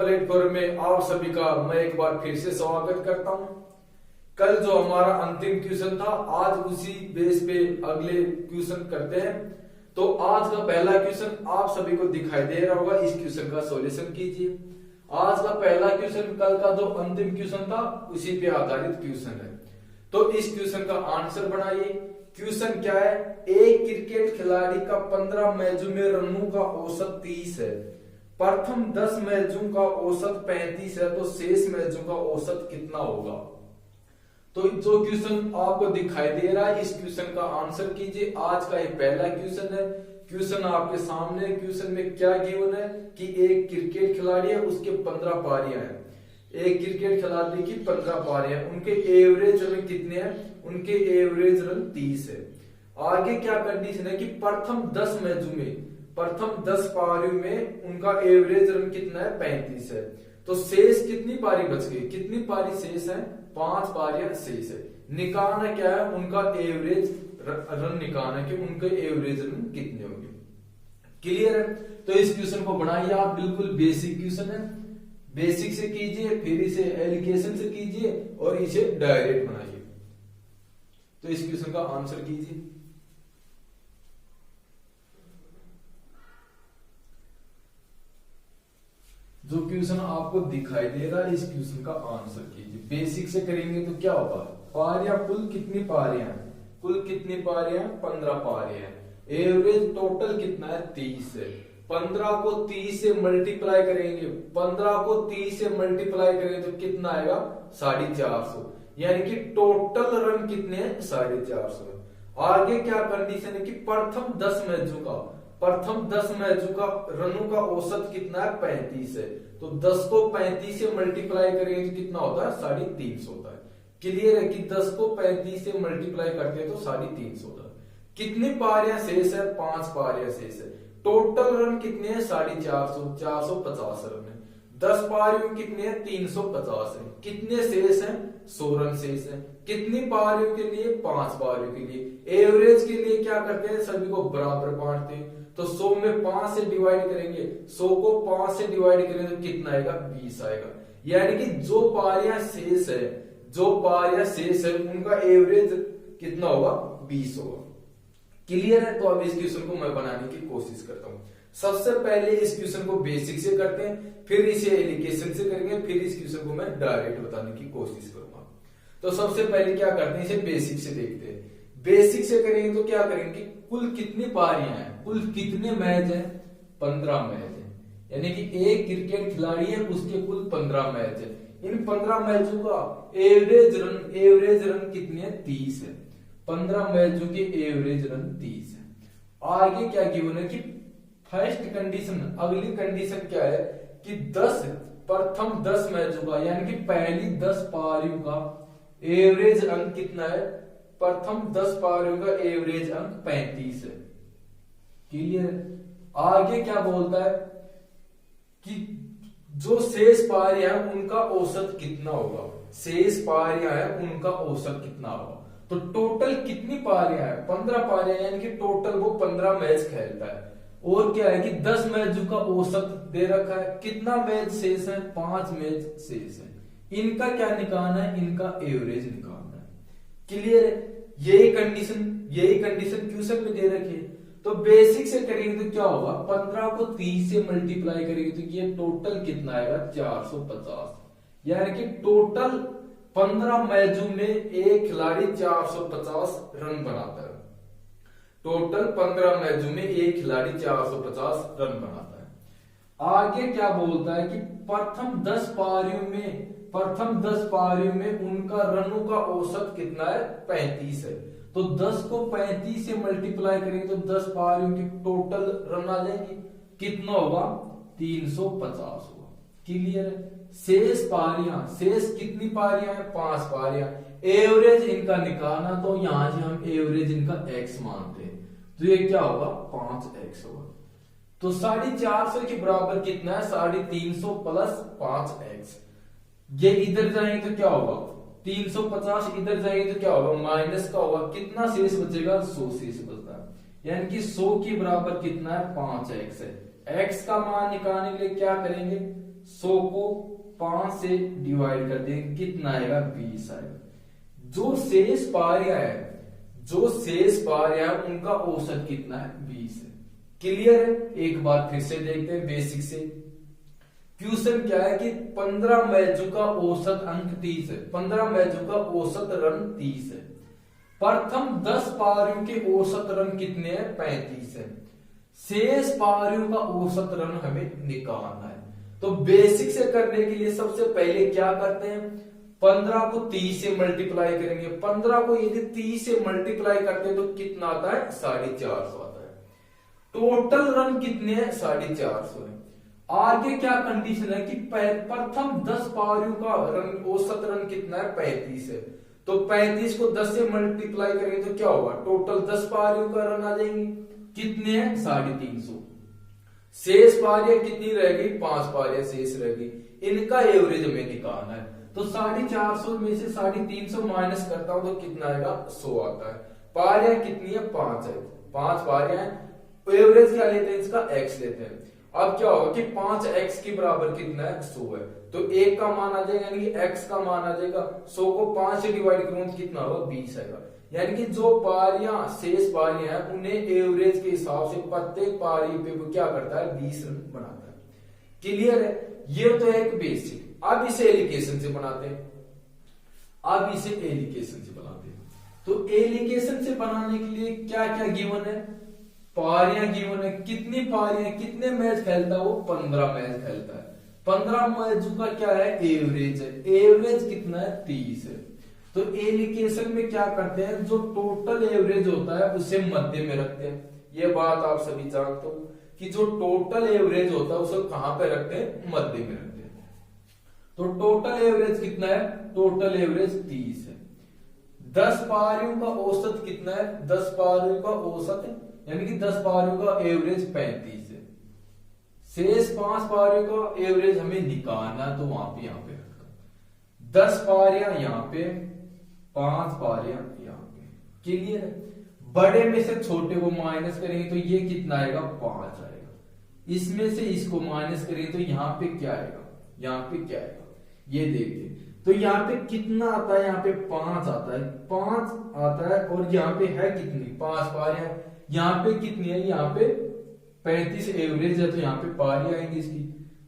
Platform में आप सभी का मैं एक बार फिर से स्वागत करता हूं। कल जो हमारा अंतिम क्वेश्चन था, आज उसी बेस पे अगले क्वेश्चन करते हैं। तो आज का पहला क्वेश्चन आप सभी को दिखाई दे रहा होगा, इस क्वेश्चन का सॉल्यूशन कीजिए। आज का पहला क्वेश्चन कल का जो अंतिम क्वेश्चन था उसी पे आधारित क्वेश्चन है। तो इस क्वेश्चन का आंसर बनाइए। क्वेश्चन क्या है? एक क्रिकेट खिलाड़ी का 15 मैचों में रनों का औसत 30 है, प्रथम 10 मैचों का औसत 35 है, तो शेष मैचों का औसत कितना होगा? तो जो क्वेश्चन आपको दिखाई दे रहा है, इस क्वेश्चन का आंसर कीजिए। आज का एक पहला क्वेश्चन है। क्वेश्चन आपके सामने। क्वेश्चन में क्या गिवन है कि एक क्रिकेट खिलाड़ी है, उसके 15 पारियां हैं। एक क्रिकेट खिलाड़ी की 15 पारियां, उनके एवरेज रन कितने हैं? उनके एवरेज रन 30 है। आगे क्या कंडीशन है कि प्रथम 10 मैचों में, प्रथम 10 पारियों में उनका एवरेज रन कितना है? 35 है। तो शेष कितनी पारी बच गई? कितनी पारी शेष है? 5 पारियां शेष है। निकालना क्या है? उनका एवरेज रन निकालना है कि उनके एवरेज रन कितने होंगे। क्लियर है? तो इस क्वेश्चन को बनाइए आप। बिल्कुल बेसिक क्वेश्चन है। बेसिक से कीजिए, फिर इसे एलिगेशन से कीजिए और इसे डायरेक्ट बनाइए। तो इस क्वेश्चन का आंसर कीजिए। जो क्वेश्चन आपको दिखाई दे रहा है, इस क्वेश्चन का आंसर कीजिए। बेसिक से करेंगे तो क्या होगा? पारियां, कुल कितनी पारियां हैं? कुल कितनी पारियां? 15 पारियां हैं। एवरेज टोटल कितना है? 30 है। 15 को 30 से मल्टीप्लाई करेंगे, 15 को 30 से मल्टीप्लाई करेंगे तो कितना आएगा? 450। यानी कि टोटल रन कितने हैं? 450। आगे क्या कंडीशन है कि प्रथम 10 मैचों का, प्रथम 10 मैचों का रनों का औसत कितना है? 35 है। तो 10 को 35 से मल्टीप्लाई करेंगे तो कितना होता है? 350 होता है। क्लियर है कि 10 को 35 से मल्टीप्लाई करते हैं तो 350 होता है। कितनी पारियां शेष है? 5 पारियां शेष है। टोटल रन कितने हैं? 450, 450 रन है। 10 पारियों कितने हैं? 350 है। कितने शेष हैं? 100 रन शेष है। कितनी पारियों के लिए? 5 पारियों के लिए। एवरेज के लिए क्या करते हैं? सभी को बराबर बांटते हैं। तो 100 में 5 से डिवाइड करेंगे, 100 को 5 से डिवाइड करेंगे तो कितना आएगा? 20 आएगा। यानी कि जो पारियां शेष है, जो पारियां शेष है उनका एवरेज कितना होगा? 20 होगा। क्लियर है? तो अब इस क्वेश्चन को मैं बनाने की कोशिश करता हूं। सबसे पहले इस क्वेश्चन को बेसिक से करते हैं, फिर इसे एलिगेशन से करेंगे, फिर इस क्वेश्चन को मैं डायरेक्ट बताने की कोशिश करूंगा। तो सबसे पहले क्या करते हैं? इसे बेसिक से देखते हैं। बेसिक से करेंगे तो क्या करेंगे? कुल कितनी पारियां हैं? कुल कितने मैच हैं? 15 मैच है। यानी कि एक क्रिकेट खिलाड़ी है, उसके कुल 15 मैच है। इन 15 मैचों का एवरेज रन कितने हैं? 30 है। 15 मैचों के एवरेज रन 30 है। आगे क्या गिवन है कि फर्स्ट कंडीशन, अगली कंडीशन क्या है कि 10, प्रथम 10 मैचों का, यानी कि पहली 10 पारियों का एवरेज अंक कितना है? प्रथम 10 पारियों का एवरेज अंक 35 है। क्लियर है? आगे क्या बोलता है कि जो शेष पारियां हैं उनका औसत कितना होगा? शेष पारियां हैं उनका औसत कितना होगा? तो टोटल कितनी पारियां हैं? 15 पारियां, यानी कि टोटल वो 15 मैच खेलता है। और क्या है कि 10 मैचों का औसत दे रखा है। कितना मैच शेष है? 5 मैच शेष है। इनका क्या निकालना है? इनका एवरेज निकालना है। क्लियर है? यही कंडीशन क्वेश्चन में दे रखी है। तो बेसिक से करेंगे तो क्या होगा? 15 को 30 से मल्टीप्लाई करेंगे तो ये टोटल कितना आएगा? 450। यानी कि टोटल 15 मैचों में एक खिलाड़ी 450 रन बनाता है। टोटल 15 मैचों में एक खिलाड़ी 450 रन बनाता है। आगे क्या बोलता है कि प्रथम 10 पारियों में उनका रनों का औसत कितना है? 35 है। तो 10 को 35 से मल्टीप्लाई करेंगे तो 10 पारियों के टोटल रन आ जाएंगे। कितना होगा? 350 होगा। क्लियर है? शेष पारियां, शेष कितनी पारियां हैं? 5 पारियां। एवरेज इनका निकालना, तो यहां से हम एवरेज इनका x मानते हैं, तो ये क्या होगा? 5x होगा। तो 450 के बराबर कितना है? 350 प्लस 5x। ये इधर जाएंगे तो क्या होगा? 350 इधर जाएंगे तो क्या होगा? माइनस का होगा। कितना शेष बचेगा? 100 शेष बचता है। यानी कि 100 के बराबर कितना है? 5x है। x का मान निकालने के लिए क्या करेंगे? 100 को 5 से डिवाइड कर देंगे, कितना आएगा 20 आएगा। जो शेष पारियां है, जो शेष पारियां है उनका औसत कितना है 20 है। क्लियर है। एक बार फिर से देखते हैं बेसिक से। क्वेश्चन क्या है कि 15 मैचों का औसत अंक 30 है, 15 मैचों का औसत रन 30 है। प्रथम 10 पारियों के औसत रन कितने हैं 35 है। शेष पारियों का औसत रन हमें निकालना है। तो बेसिक से करने के लिए सबसे पहले क्या करते हैं, 15 को 30 से मल्टीप्लाई करेंगे। 15 को यदि 30 से मल्टीप्लाई करते हैं तो कितना आता है 450 आता है। टोटल रन कितने हैं 450 है। आगे क्या कंडीशन है कि प्रथम 10 पारियों का रन औसत रन कितना है 35 है। तो 35 को 10 से मल्टीप्लाई करेंगे तो क्या होगा, टोटल 10 पारियों का रन आ जाएंगे, कितने हैं 350। शेष पारियां कितनी रहेगी 5 पारियां शेष रहेगी, इनका एवरेज हमें निकालना है। तो 450 में से 350 माइनस करता हूं तो कितना आएगा 100 आता है। पारियां कितनी है 5 है, 5 पारियां है। एवरेज क्या लेते हैं इसका x लेते हैं। अब क्या होगा कि 5x के बराबर कितना है 100 है। तो 1 का मान आ जाएगा यानी कि x का मान आ जाएगा। 100 को 5 से डिवाइड करूं तो कितना होगा 20 आएगा। यानी कि जो पारियां शेष पारियां हैं उन्हें एवरेज के हिसाब से प्रत्येक पारी पे वो क्या करता है 20 रन बनाता है। क्लियर है। ये तो एक बेसिक। अब इसे एलिगेशन से बनाते हैं। अब इसे एलिगेशन से बनाते हैं। तो एलिगेशन से बनाने के लिए क्या क्या गिवन है, पारियां गिवन है। कितनी पारियां, कितने मैच खेलता है वो 15 मैच खेलता है। 15 मैचों का क्या है एवरेज है। एवरेज कितना है 30 है। तो एलिगेशन में क्या करते हैं, जो टोटल एवरेज होता है उसे मध्य में रखते हैं। ये बात आप सभी जानते हो कि जो टोटल एवरेज होता है उसे कहां पे रखते हैं, मध्य में रखते हैं। तो टोटल एवरेज कितना है, टोटल एवरेज 30 है। 10 पारियों का औसत कितना है, 10 पारियों का औसत है यानी कि 10 पारियों का एवरेज 35 है। शेष 5 पारियों का एवरेज हमें निकालना, तो वहां पे यहां पे रखा 10 पारियां यहां पे, 5 पारियां यहां पे। क्लियर है। बड़े में से छोटे को माइनस करेंगे तो ये कितना आएगा 5 आएगा। इसमें से इसको माइनस करेंगे तो यहां पे क्या आएगा, यहां पे क्या आएगा ये देखिए। तो यहाँ पे कितना आता है, यहाँ पे 5 आता है, 5 आता है। और यहाँ पे है कितनी 5 पारियां। यहाँ पे कितनी है, यहाँ पे 35 एवरेज है तो यहाँ पे पारी आएंगी इसकी।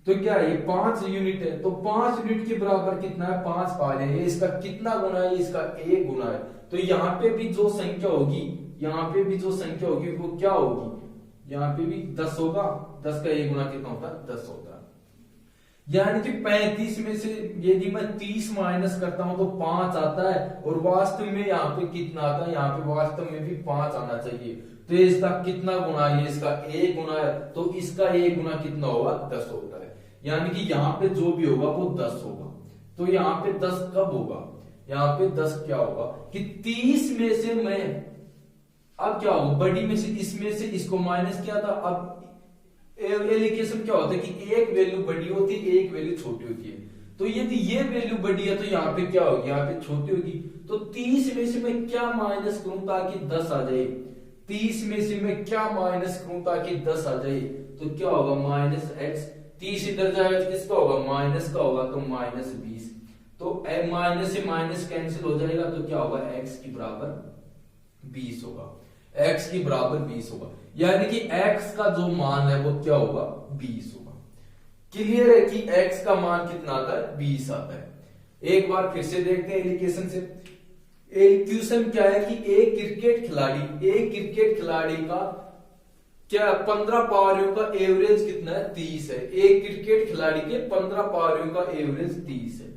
तो क्या है ये 5 यूनिट है। तो 5 यूनिट के बराबर कितना है 5 पारी है। इसका कितना गुना है, इसका 1 गुना है। तो यहाँ पे भी जो संख्या होगी, यहाँ पे भी जो संख्या होगी वो क्या होगी, यहाँ पे भी 10 होगा। 10 का 1 गुना कितना होता है 10 होता है। यानी कि 35 में से यदि मैं 30 माइनस करता हूं तो 5 आता है। और वास्तव में यहाँ पे कितना आता है, यहाँ पे वास्तव में भी 5 आना चाहिए। तो इसका कितना गुना है, इसका 1 गुना है। तो इसका 1 गुना कितना होगा 10 होता है। यानी कि यहाँ पे जो भी होगा वो 10 होगा। तो यहाँ पे 10 कब होगा, यहाँ पे 10 क्या होगा कि 30 में से मैं, अब क्या होगा बड़ी में से इसमें से इसको माइनस किया था। अब एलिगेशन क्या होता है कि एक वैल्यू बड़ी होती है, एक वैल्यू छोटी होती है। तो यदि ये वैल्यू बड़ी है तो यहाँ पे क्या होगी, यहाँ पे छोटी होगी। तो 30 में से मैं क्या माइनस करूं ताकि 10 आ जाए, 30 में से मैं क्या माइनस करूं ताकि 10 आ जाए। तो क्या होगा माइनस एक्स। 30 इधर जाएगा तो किसका होगा माइनस का होगा, तो माइनस 20। तो माइनस से माइनस कैंसिल हो जाएगा तो क्या होगा एक्स की बराबर 20 होगा। x की बराबर 20 होगा। यानी कि x का जो मान है वो क्या होगा 20 होगा। क्लियर है कि x का मान कितना आता है 20 आता है। एक बार फिर से देखते हैं एलिगेशन से। क्वेश्चन क्या है कि एक क्रिकेट खिलाड़ी का क्या 15 पारियों का एवरेज कितना है 30 है। एक क्रिकेट खिलाड़ी के 15 पारियों का एवरेज 30 है।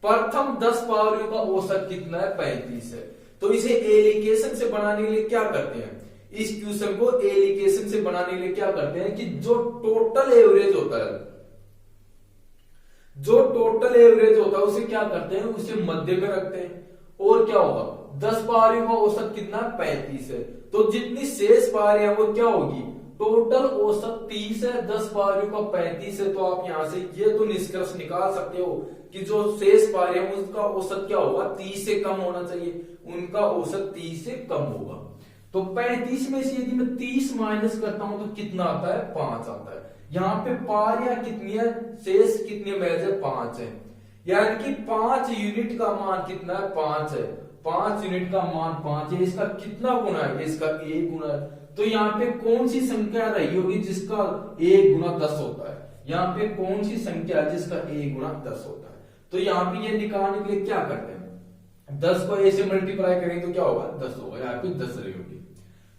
प्रथम 10 पारियों का औसत कितना है 35 है। तो इसे एलिगेशन से बनाने के लिए क्या करते हैं, इस क्वेश्चन को एलिगेशन से बनाने के लिए क्या करते हैं कि जो टोटल एवरेज होता है, जो टोटल एवरेज होता है उसे क्या करते हैं, उसे मध्य में रखते हैं। और क्या होगा 10 पारियों का औसत कितना 35 है। तो जितनी शेष पारियां वो क्या होगी, टोटल औसत 30 है, 10 पारियों का 35 है। तो आप यहां से ये तो निष्कर्ष निकाल सकते हो कि जो शेष पारियां उसका औसत क्या होगा 30 से कम होना चाहिए, उनका औसत 30 से कम होगा। तो 35 में से यदि मैं 30 माइनस करता हूं तो कितना आता है 5 आता है। यहाँ पे पारियां कितनी है, शेष कितनी महज है, 5 है। यानी कि 5 यूनिट का मान कितना है, 5 है। 5 यूनिट का मान 5 है। इसका कितना गुना है, इसका 1 गुना है। तो यहाँ पे कौन सी संख्या रही होगी जिसका 1 गुना 10 होता है, यहाँ पे कौन सी संख्या है जिसका 1 गुना 10 होता है। तो यहाँ पे ये निकालने के लिए क्या करते हैं, 10 को ऐसे मल्टीप्लाई करेंगे तो क्या होगा, 10 होगा। यहाँ पे 10 रही होगी।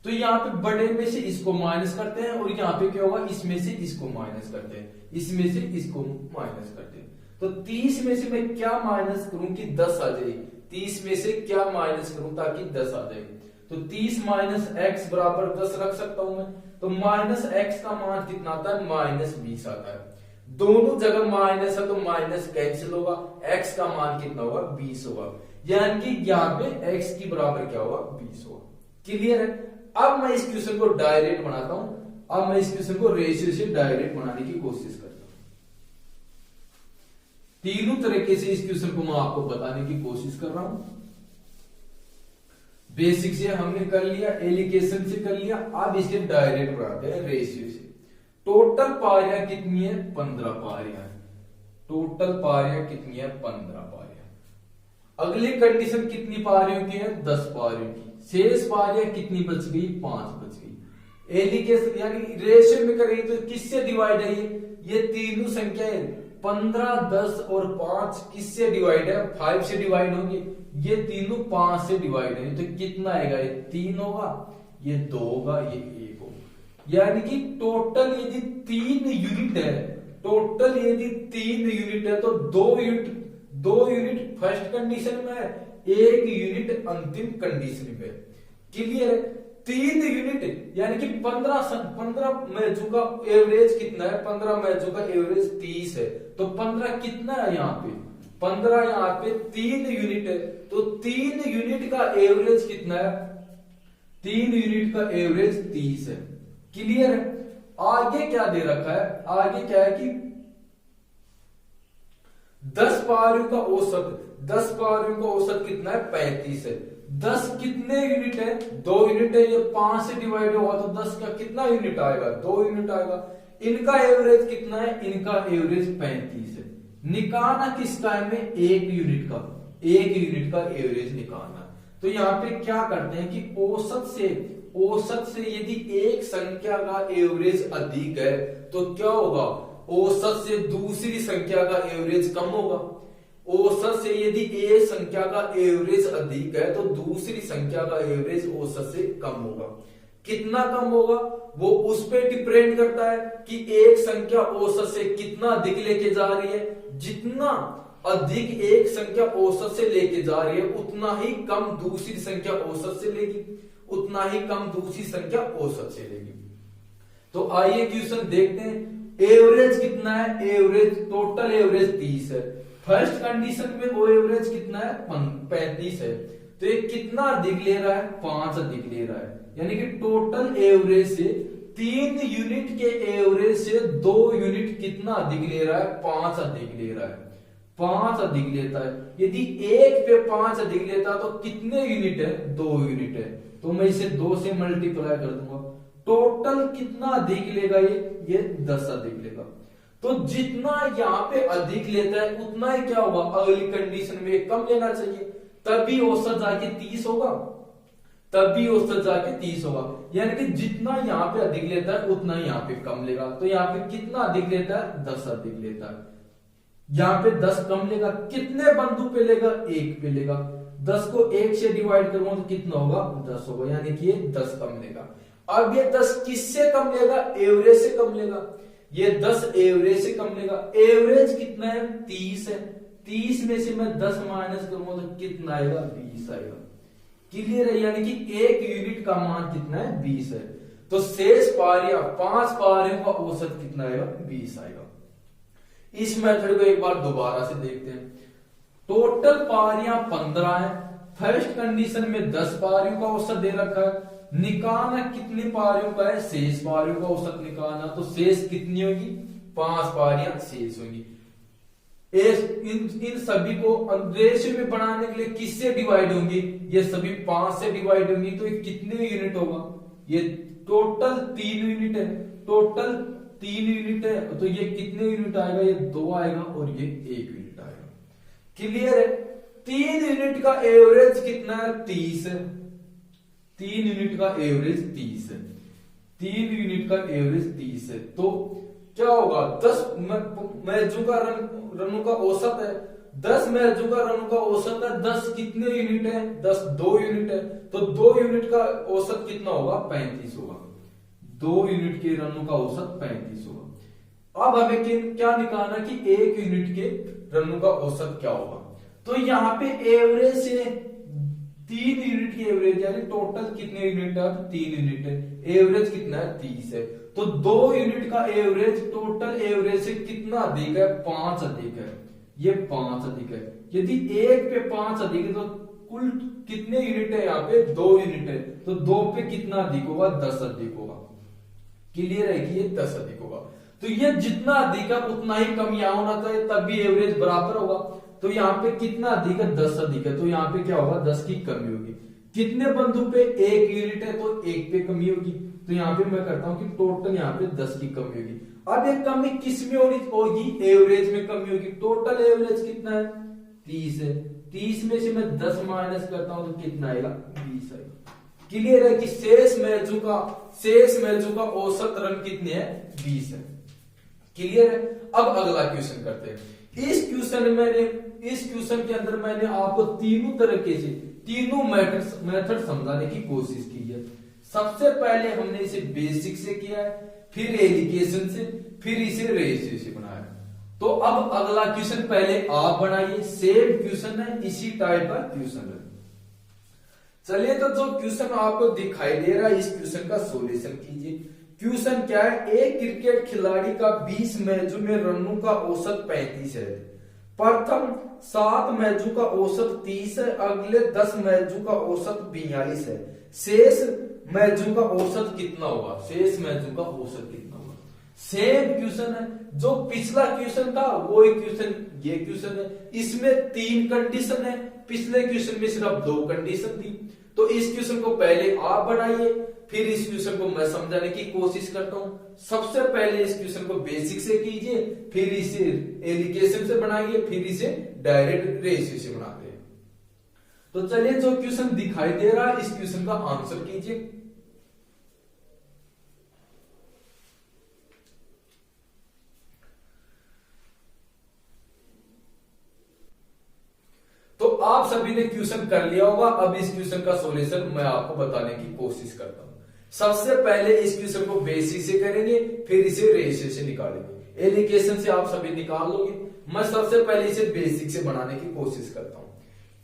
तो यहाँ पे बड़े में से इसको माइनस करते हैं और यहाँ पे क्या होगा, इसमें से इसको माइनस करते हैं, इसमें से इसको माइनस करते हैं। तो 30 में से मैं क्या माइनस करूं कि 10 आ जाए, 30 में से क्या माइनस करूं ताकि 10 आ जाए। तो 30 माइनस एक्स बराबर 10 रख सकता हूं मैं। तो माइनस एक्स का मान कितना आता है, माइनस 20 आता है। दोनों जगह माइनस है तो माइनस कैंसिल होगा, एक्स का मान कितना होगा, 20 होगा। यानी कि यहाँ पे एक्स की बराबर क्या होगा, 20 होगा। क्लियर है। अब मैं इस क्वेश्चन को डायरेक्ट बनाता हूं। अब मैं इस क्वेश्चन को रेशियो से डायरेक्ट बनाने की कोशिश करता हूं। तीनों तरीके से इस क्वेश्चन को मैं आपको बताने की कोशिश कर रहा हूं। बेसिक से हमने कर लिया, एलिगेशन से कर लिया, अब इसे डायरेक्ट बनाते हैं रेशियो से। टोटल पारियां कितनी है, 15 पारियां है। टोटल पारियां कितनी है, 15 पारियां। अगली कंडीशन कितनी पारियों की है, 10 पारियों की। शेष पारियां कितनी बच गई, 5 बच गई। एलिगेशन यानी रेशियो में करेंगे तो किससे डिवाइड है, ये तीनों संख्याएं 15, 10 और 5 किससे डिवाइड है, 5 से डिवाइड होंगे। ये तीनों 5 से डिवाइड है। तो कितना आएगा, ये 3 होगा, ये 2 होगा, ये 1 होगा। यानी कि टोटल यदि 3 यूनिट है, टोटल यदि 3 यूनिट है तो 2 यूनिट फर्स्ट कंडीशन में है, 1 यूनिट अंतिम कंडीशन में। क्लियर है। 3 यूनिट यानी कि 15 मैचों का एवरेज कितना है, 15 मैचों का एवरेज 30 है। तो 15 कितना है यहाँ पे, 15 यहाँ पे 3 यूनिट है। तो 3 यूनिट का एवरेज कितना है, 3 यूनिट का एवरेज 30 है। क्लियर है। आगे क्या दे रखा है, आगे क्या है कि 10 पारियों का औसत, 10 पारियों का औसत कितना है, 35 है। 10 कितने यूनिट है, 2 यूनिट है। ये 5 से डिवाइड होगा तो 10 का कितना यूनिट आएगा, 2 यूनिट आएगा। इनका एवरेज कितना है, इनका एवरेज 35 है। निकालना किसका है, में 1 यूनिट का, 1 यूनिट का एवरेज निकालना। तो यहाँ पे क्या करते हैं कि औसत से यदि एक संख्या का एवरेज अधिक है तो क्या होगा, औसत से दूसरी संख्या का एवरेज कम होगा। औसत से यदि एक संख्या का एवरेज अधिक है तो दूसरी संख्या का एवरेज औसत से कम होगा। कितना कम होगा वो उस पे डिपेंड करता है कि एक संख्या औसत से कितना अधिक लेके जा रही है। जितना अधिक एक संख्या औसत से लेके जा रही है उतना ही कम दूसरी संख्या औसत से लेगी, उतना ही कम दूसरी संख्या औसत से लेगी। तो आइए क्वेश्चन देखते हैं। एवरेज कितना है, एवरेज टोटल एवरेज 30 है। फर्स्ट कंडीशन में वो एवरेज कितना है, 35 है। तो ये कितना अधिक ले रहा है, 5 अधिक ले रहा है। यानी कि टोटल एवरेज से 3 यूनिट के एवरेज से 2 यूनिट कितना अधिक ले रहा है, 5 अधिक ले रहा है। 5 अधिक लेता है। यदि 1 पे 5 अधिक लेता तो कितने यूनिट है, 2 यूनिट है। तो मैं इसे 2 से मल्टीप्लाई कर दूंगा। टोटल कितना अधिक लेगा, ये 10 अधिक लेगा। तो जितना यहाँ पे अधिक लेता है उतना ही क्या होगा, अगली कंडीशन में कम लेना चाहिए, तभी औसत जाके 30 होगा, तभी औसत जाके 30 होगा। यानी कि जितना यहाँ पे अधिक लेता है उतना ही यहाँ पे कम लेगा। तो यहाँ पे कितना अधिक लेता है, 10 अधिक लेता है। यहाँ पे 10 कम लेगा, कितने बिंदु पे लेगा, 1 पे लेगा। 10 को 1 से डिवाइड करूंगा तो कितना होगा, 10 होगा। यानी कि ये 10 कम लेगा। अब ये 10 किससे कम लेगा, एवरेज से कम लेगा। ये 10 एवरेज से कम लेगा। एवरेज कितना है, 30 है। 30 में से मैं 10 माइनस करूंगा तो कितना आएगा, 20 आएगा। क्लियर है। यानी कि 1 यूनिट का मान कितना है, 20 है। तो शेष पारियां 5 पारियों का औसत कितना आएगा, 20 आएगा। इस मेथड को एक बार दोबारा से देखते हैं। टोटल पारियां 15 है। फर्स्ट कंडीशन में 10 पारियों का औसत दे रखा है। निकालना कितनी पारियों का है, शेष पारियों का औसत निकालना। तो शेष कितनी होगी, 5 पारियां शेष होगी। इन सभी को रेशियो में बनाने के लिए किससे डिवाइड होंगी, ये सभी 5 से डिवाइड होंगी। तो ये कितने यूनिट होगा, ये टोटल 3 यूनिट है। टोटल 3 यूनिट है तो ये कितने यूनिट आएगा, ये 2 आएगा और ये 1 यूनिट आएगा। क्लियर है। 3 यूनिट का एवरेज कितना है, 30 है। 3 यूनिट का एवरेज 30 है। 3 यूनिट का एवरेज 30 है तो क्या होगा, 10 मैचों का रनों का औसत है, 10 मैचों का रनों का औसत है, 10 कितने यूनिट है, 10 2 यूनिट है तो 2 यूनिट का औसत कितना होगा, 35 होगा। 2 यूनिट के रनों का औसत 35 होगा। अब हमें क्या निकालना कि 1 यूनिट के रनों का औसत क्या होगा। तो यहाँ पे एवरेज से 3 यूनिट की एवरेज यानी टोटल कितने यूनिट है, 3 यूनिट है, एवरेज कितना है, 30 है तो 2 यूनिट का एवरेज टोटल एवरेज से कितना अधिक है, 5 अधिक है। ये 5 अधिक है। यदि 1 पे 5 अधिक है तो कुल कितने यूनिट है, यहाँ पे 2 यूनिट है तो 2 पे कितना अधिक होगा, 10 अधिक होगा। क्लियर है कि ये 10 अधिक होगा। तो ये जितना अधिक है उतना ही कम यहाँ होना चाहिए तभी एवरेज बराबर होगा। तो यहाँ पे कितना अधिक है, 10 अधिक है तो यहाँ पे क्या होगा, 10 की कमी होगी। कितने बंदों पे 1 यूनिट है तो 1 पे कमी होगी। तो यहाँ पे मैं करता हूं कि टोटल यहाँ पे 10 की कमी होगी। अब ये कमी किस में होगी, एवरेज में कमी होगी। टोटल एवरेज कितना है, 30 है। 30 में से मैं 10 माइनस करता हूं तो कितना आएगा, 20 आएगा। क्लियर है कि शेष मैचों का औसत रन कितने हैं, 20 है। क्लियर है। अब अगला क्वेश्चन करते हैं। इस क्वेश्चन के अंदर मैंने आपको तीनों तरीके से तीनों मेथड समझाने की कोशिश की है। सबसे पहले हमने इसे बेसिक से किया है, फिर एलिगेशन से, फिर इसे रेशियो से बनाया। तो अब अगला क्वेश्चन पहले आप बनाइए। सेम क्वेश्चन है, इसी टाइप का क्वेश्चन है। चलिए तो जो क्वेश्चन आपको दिखाई दे रहा है इस क्वेश्चन का सॉल्यूशन कीजिए। क्वेश्चन क्या है, एक क्रिकेट खिलाड़ी का 20 मैचों में रनों का औसत 35 है। प्रथम 7 मैचों का औसत 30 है, अगले 10 मैचों का औसत 42 है। शेष मैचों का औसत कितना होगा, शेष मैचों का औसत कितना होगा। सेम क्वेश्चन है, जो पिछला क्वेश्चन था वो एक क्वेश्चन, ये क्वेश्चन है। इसमें 3 कंडीशन है, पिछले क्वेश्चन में सिर्फ 2 कंडीशन थी। तो इस क्वेश्चन को पहले आप बनाइए, फिर इस क्वेश्चन को मैं समझाने की कोशिश करता हूं। सबसे पहले इस क्वेश्चन को बेसिक से कीजिए, फिर इसे एलिगेशन से बनाइए, फिर इसे डायरेक्ट रेशियो से बनाते हैं। तो चलिए जो क्वेश्चन दिखाई दे रहा है इस क्वेश्चन का आंसर कीजिए। तो आप सभी ने क्वेश्चन कर लिया होगा। अब इस क्वेश्चन का सॉल्यूशन मैं आपको बताने की कोशिश करता हूं। सबसे पहले इस क्वेश्चन को बेसिक से करेंगे, फिर इसे रेशियो से निकालेंगे। एलिगेशन से आप सभी निकाल लोगे। मैं सबसे पहले इसे बेसिक से बनाने की कोशिश करता हूं।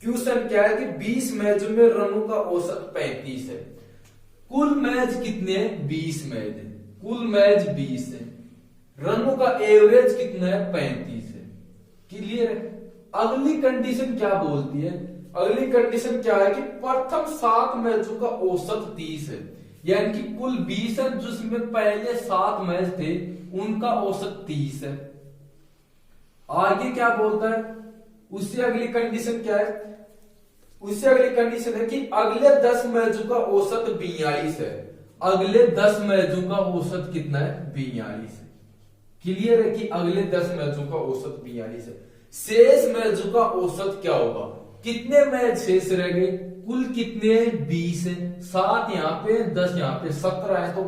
क्वेश्चन क्या है कि 20 मैचों में रनों का औसत 35 है। कुल मैच कितने हैं, 20 मैच है। कुल मैच 20 है। रनों का एवरेज कितना है, 35 है। क्लियर है। अगली कंडीशन क्या बोलती है, अगली कंडीशन क्या है कि प्रथम 7 मैचों का औसत 30 है। यानी कि कुल 20 है, जिसमें पहले 7 मैच थे उनका औसत 30 है। आगे क्या बोलता है, उससे अगली कंडीशन क्या है, उससे अगली कंडीशन है कि अगले 10 मैचों का औसत 42 है। अगले 10 मैचों का औसत कितना है, 42 है। क्लियर है कि अगले 10 मैचों का औसत 42 है। शेष मैचों का औसत क्या होगा, कितने मैच शेष रह गए, कुल कितने 20 है, 7 यहाँ पे 10 यहाँ पे 17 है। तो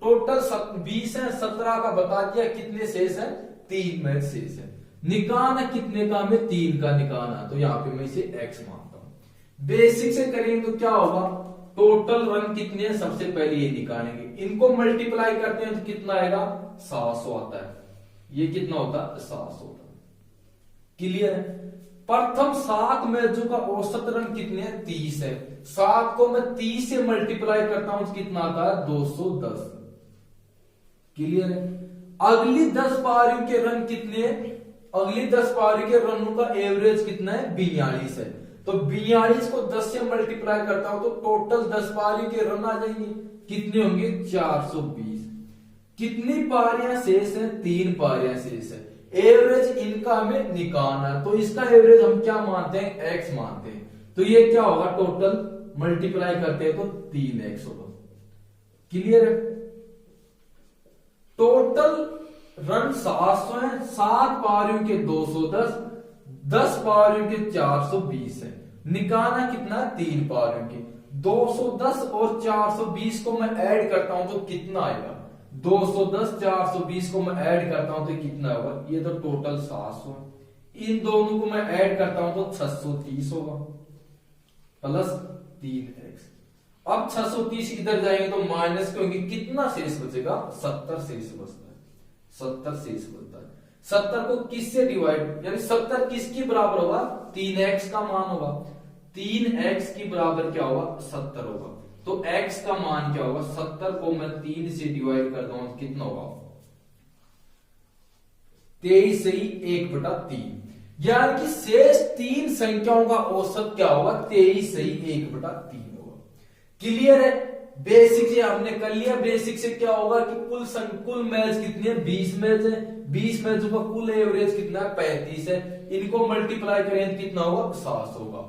टोटल 20 है, 17 का बता दिया कितने शेष है, 3 मैच शेष है। निकालना कितने का, हमें 3 का निकालना। तो यहाँ पे मैं इसे x मानता हूं। बेसिक से करेंगे तो क्या होगा, टोटल रन कितने हैं, सबसे पहले ये निकालेंगे। इनको मल्टीप्लाई करते हैं तो कितना आएगा, 700 आता है। ये कितना होता है, 700 होता है। क्लियर है। प्रथम 7 मैचों का औसत रन कितने हैं, 30 है। 7 को मैं 30 से मल्टीप्लाई करता हूं तो कितना आता है, 210। क्लियर है। अगली 10 पारियों के रन कितने हैं, अगली 10 पारी के रनों का एवरेज कितना है, 42 है। तो 42 को 10 से मल्टीप्लाई करता हूं तो टोटल 10 पारी के रन आ जाएंगे। कितने होंगे, 420। कितनी पारियां शेष हैं, 3 पारियां शेष है। एवरेज इनका हमें निकालना है। तो इसका एवरेज हम क्या मानते हैं, x मानते हैं। तो ये क्या होगा, टोटल मल्टीप्लाई करते हैं तो 3x होगा। क्लियर है। टोटल रन 700 है, 7 पारियों के 210, 10 पारियों के 420 है। निकालना कितना है? 3 पारियों के। 210 और 420 को मैं ऐड करता हूं तो कितना आएगा? 210 420 को मैं ऐड करता हूं तो कितना होगा? ये तो टोटल 700 है। इन दोनों को मैं ऐड करता हूं तो 630 होगा प्लस 3x। अब 630 इधर जाएंगे तो माइनस होंगे, कितना शेष बचेगा? 70 शेष बचता है। 70 शेष बचता है। 70 को किससे डिवाइड, यानी 70 किसके बराबर होगा? 3x का मान होगा। 3x की बराबर क्या होगा? 70 होगा। तो x का मान क्या होगा? 70 को मैं 3 से डिवाइड कर दूं कितना होगा? 23 से ही 1/3, यानी कि शेष 3 संख्याओं का औसत क्या होगा? 23 से ही 1/3 होगा। क्लियर है? बेसिक से हमने कर लिया। बेसिक से क्या होगा कि कुल मैच कितनी है? 20 मैच है। 20 मैचों का कुल एवरेज कितना है? 35 है। इनको मल्टीप्लाई करें तो कितना होगा? 700 होगा।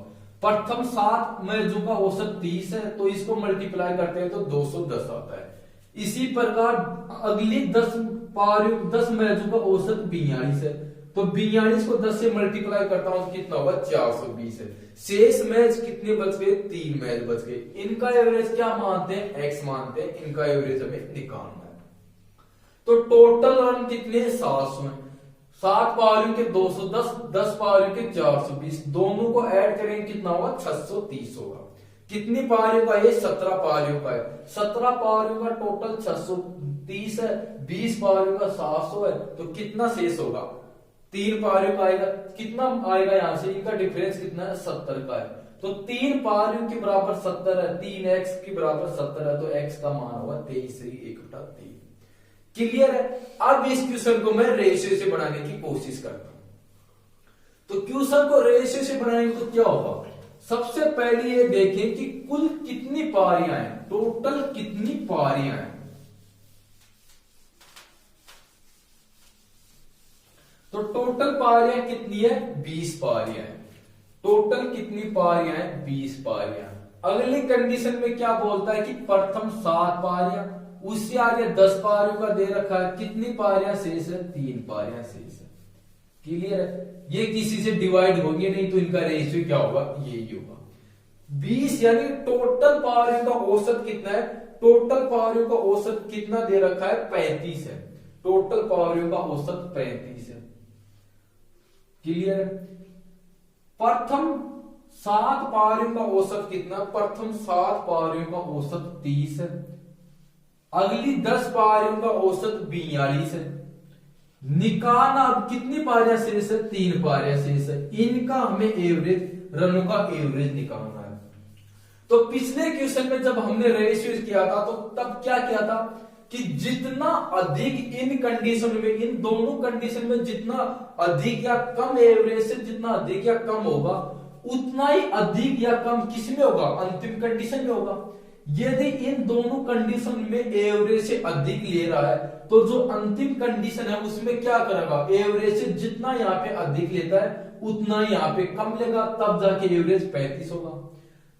प्रथम 7 मैचों का औसत 30 है, तो इसको मल्टीप्लाई करते हैं तो 210 आता है। इसी प्रकार अगली 10 मैचों का औसत 42 है, तो 42 को 10 से मल्टीप्लाई करता हूं तो कितना होगा? 420 है। शेष मैच कितने बच गए? 3 मैच बच गए। इनका एवरेज क्या मानते हैं? x मानते हैं। इनका एवरेज हमें निकालना है। तो टोटल रन कितने? 700 है। 7 पारियों के 210, 10 पारियों के 420, दोनों को ऐड करेंगे कितना होगा? 630 होगा। कितनी पारियों का? ये 17 पारियों का है। 17 पारियों का टोटल 630 है। 20 पारियों का 700 है, तो कितना शेष होगा? 3 पारियों का आएगा। कितना आएगा यहां से? इनका डिफरेंस कितना है? 70 का है। तो 3 पारियों के बराबर 70 है, 3x के बराबर 70 है, तो x का मान होगा 23 से 1/3। क्लियर है? अब इस क्वेश्चन को मैं रेशियो से बनाने की कोशिश करता हूं। तो क्वेश्चन को रेशियो से बनाएंगे तो क्या होगा? सबसे पहले ये देखें कि कुल कितनी पारियां हैं, टोटल कितनी पारियां हैं। तो टोटल पारियां कितनी है? 20 पारियां हैं। टोटल कितनी पारियां हैं? 20 पारियां। अगली कंडीशन में क्या बोलता है कि प्रथम 7 पारियां, उससे आगे 10 पारियों का दे रखा है। कितनी पारियां शेष है? 3 पारियां शेष है। क्लियर है? ये किसी से डिवाइड होंगे नहीं, तो इनका रेशियो क्या होगा? यही होगा 20। यानी टोटल पारियों का औसत कितना है? टोटल पारियों का औसत कितना दे रखा है? 35 है। टोटल पारियों का औसत 35 है। क्लियर है? प्रथम 7 पारियों का औसत कितना? प्रथम 7 पारियों का औसत 30 है। अगली 10 पारियों का औसत 42 है। निकालना अब कितनी पारियां शेष है? 3 पारियां शेष है। इनका हमें एवरेज, रनों का एवरेज निकालना है। तो पिछले क्वेश्चन में जब हमने रेशियो किया था तो तब क्या किया था कि जितना अधिक इन कंडीशन में, इन दोनों कंडीशन में जितना अधिक या कम एवरेज से जितना अधिक या कम होगा, उतना ही अधिक या कम किसमें होगा? अंतिम कंडीशन में होगा। यदि इन दोनों कंडीशन में एवरेज से अधिक ले रहा है तो जो अंतिम कंडीशन है उसमें क्या करेगा? एवरेज से जितना यहाँ पे अधिक लेता है उतना ही यहाँ पे कम लेगा, तब जाके एवरेज 35 होगा।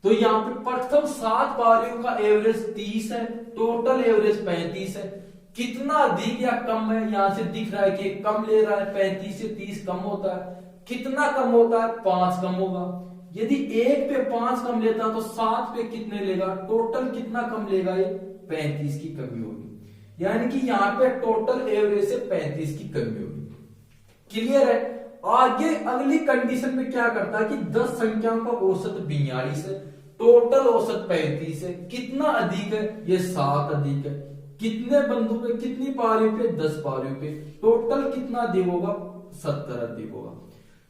तो यहाँ पे प्रथम 7 पारियों का एवरेज 30 है, टोटल एवरेज 35 है। कितना अधिक या कम है? यहां से दिख रहा है कि कम ले रहा है, 35 से 30 कम होता है। कितना कम होता है? 5 कम होगा। यदि 1 पे 5 कम लेता तो 7 पे कितने लेगा? टोटल कितना कम लेगा? ये 35 की कमी होगी। यानी कि यहाँ पे टोटल एवरेज से 35 की कमी होगी। क्लियर है? आगे अगली कंडीशन में क्या करता है कि 10 संख्याओं का औसत 42 है, टोटल औसत 35 है। कितना अधिक है? ये 7 अधिक है। कितने बंदों पे, कितनी पारियों पे? 10 पारियों पे। टोटल कितना अधिक होगा? 70 अधिक होगा।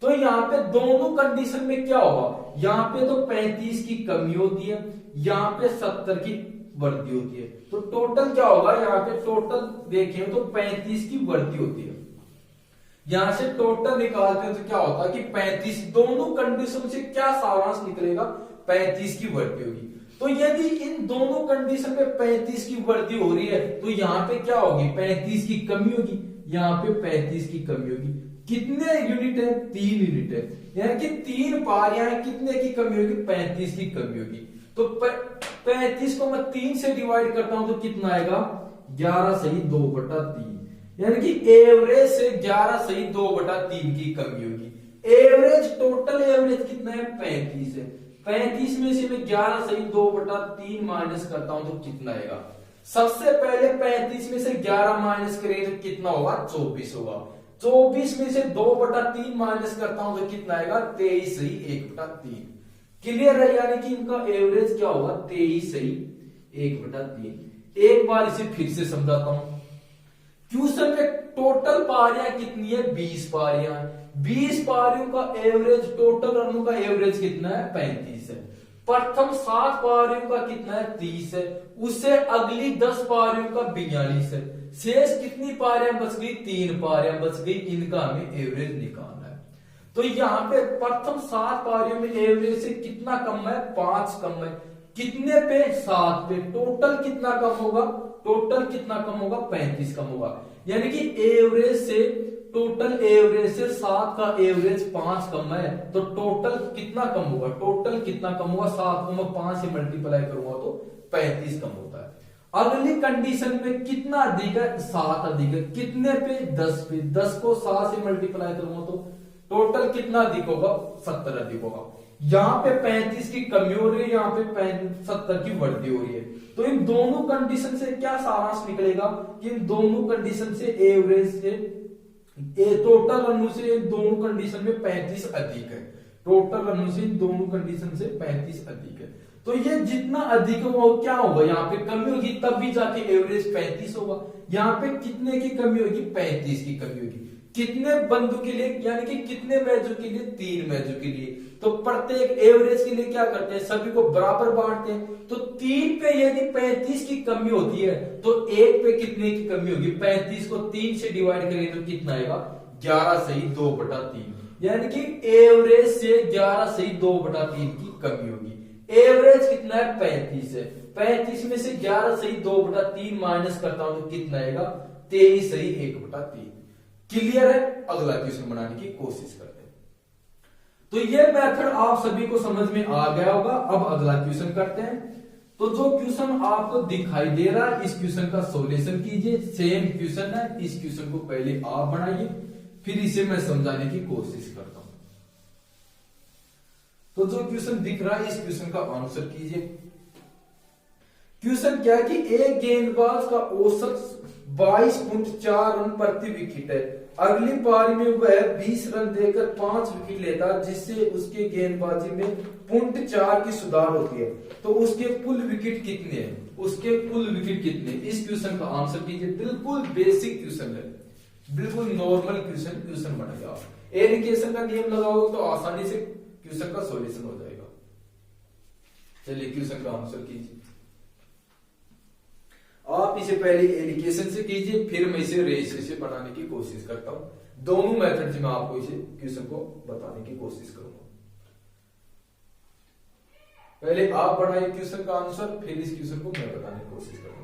तो यहाँ पे दोनों कंडीशन में क्या होगा? यहाँ पे तो 35 की कमी होती है, यहाँ पे 70 की वृद्धि होती है। तो टोटल क्या होगा? यहाँ पे टोटल देखें तो 35 की वृद्धि होती है। यहां से टोटल निकालते हैं तो क्या होता है कि 35, दोनों कंडीशन से क्या सारांश निकलेगा? 35 की वृद्धि होगी। तो यदि इन दोनों कंडीशन में 35 की वृद्धि हो रही है तो यहाँ पे क्या होगी? 35 की कमी होगी। यहाँ पे 35 की कमी होगी। कितने यूनिट है? 3 यूनिट है। यानी कि 3 पारियां, कितने की कमी होगी? 35 की कमी होगी। तो 35 को मैं 3 से डिवाइड करता हूं तो कितना आएगा? 11 सही 2/3। यानी कि एवरेज से 11/2/3 की कमी होगी। एवरेज, टोटल एवरेज कितना है 35 है। 35 में से मैं 11/2/3 माइनस करता हूं तो कितना आएगा? सबसे पहले 35 में से 11 माइनस करेंगे तो कितना होगा? 24 होगा। 24 में से 2/3 माइनस करता हूं तो कितना आएगा? 23/1/3। क्लियर है? यानी कि इनका एवरेज क्या होगा? 23/1/3। एक बार इसे फिर से समझाता हूं। क्वेश्चन में टोटल पारियां कितनी है? 20 पारियां। 20 पारियों का एवरेज, टोटल रनों का एवरेज कितना है? 35 है। प्रथम 7 पारियों का कितना है? 30 है। उससे अगली 10 पारियों का 42 है। शेष कितनी पारियां बच गई? 3 पारियां बच गई। इनका हमें एवरेज निकालना है। तो यहां पे प्रथम 7 पारियों में एवरेज से कितना कम है? 5 कम है। कितने पे? 7 पे। टोटल कितना कम होगा? टोटल कितना कम होगा? 35 कम होगा। यानी कि एवरेज से, टोटल एवरेज से 7 का एवरेज 5 कम है, तो टोटल कितना कम होगा? टोटल कितना कम होगा? 7 को मैं 5 से मल्टीप्लाई करूंगा तो 35 कम होता है। अगली कंडीशन में कितना अधिक है? 7 अधिक है। कितने पे? 10 पे। 10 को 7 से मल्टीप्लाई करूंगा तो टोटल कितना अधिक होगा? 70 अधिक होगा। यहां पे 35 की कमी हो रही है, यहां पे 70 की वृद्धि हो रही है। तो इन दोनों कंडीशन से क्या सारांश निकलेगा? कि इन दोनों कंडीशन से एवरेज से, टोटल रनों से इन दोनों कंडीशन में 35 अधिक है। टोटल रनों से इन दोनों कंडीशन से 35 अधिक है। तो ये जितना अधिक होगा वो क्या होगा? यहाँ पे कमी होगी, तब भी जाके एवरेज 35 होगा। यहाँ पे कितने की कमी होगी? 35 की कमी होगी। कितने बंदों के लिए? यानी कि कितने मैचों के लिए? 3 मैचों के लिए। तो प्रत्येक एवरेज के लिए क्या करते हैं? सभी को बराबर बांटते हैं। तो 3 पे यदि 35 की कमी होती है तो 1 पे कितने की कमी होगी? 35 को 3 से डिवाइड करेंगे तो कितना आएगा? 11/2/3। यानी कि एवरेज से 11/2/3 की कमी होगी। एवरेज कितना है? 35 है। 35 में से 11/2/3 माइनस करता हूं तो कितना आएगा? 23/1/3। क्लियर है? अगला क्वेश्चन बनाने की कोशिश करते हैं। तो ये मेथड आप सभी को समझ में आ गया होगा। अब अगला क्वेश्चन करते हैं। तो जो क्वेश्चन आपको दिखाई दे रहा है, इस क्वेश्चन का सॉल्यूशन कीजिए। सेम क्वेश्चन है, इस क्वेश्चन को पहले आप बनाइए, फिर इसे मैं समझाने की कोशिश करता हूं। तो जो क्वेश्चन दिख रहा है, इस क्वेश्चन का आंसर कीजिए। क्वेश्चन क्या है कि एक गेंदबाज का औसत 22.4 रन प्रति विकेट है। अगली पारी में वह 20 रन देकर 5 विकेट लेता है, जिससे उसके गेंदबाजी में 0.4 की सुधार होती है। तो उसके कुल विकेट कितने हैं? उसके कुल विकेट कितने? इस क्वेश्चन का आंसर कीजिए। बिल्कुल बेसिक क्वेश्चन है, बिल्कुल नॉर्मल क्वेश्चन बनेगा। एलिगेशन का नियम लगाओगे तो आसानी से क्वेश्चन का सॉल्यूशन हो जाएगा। चलिए क्वेश्चन का आंसर कीजिए। आप इसे पहले एलिगेशन से कीजिए, फिर मैं इसे रेशियो से बनाने की कोशिश करता हूं। दोनों मेथड से मैं आपको इसे क्वेश्चन को बताने की कोशिश करूंगा। पहले आप बनाइए क्वेश्चन का आंसर, फिर इस क्वेश्चन को मैं बताने की कोशिश करूंगा।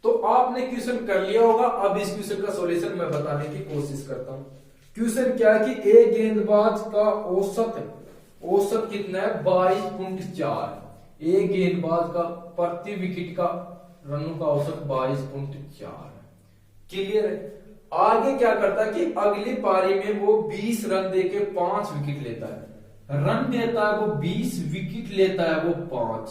तो आपने क्वेश्चन कर लिया होगा। अब इस क्वेश्चन का सॉल्यूशन मैं बताने की कोशिश करता हूं। क्वेश्चन क्या है कि एक गेंदबाज का औसत कितना है? 22.4। एक गेंदबाज का प्रति विकेट का रनों का औसत 22.4 है। क्लियर है? आगे क्या करता है कि अगली पारी में वो 20 रन देके 5 विकेट लेता है। रन देता है वो 20, विकेट लेता है वो 5।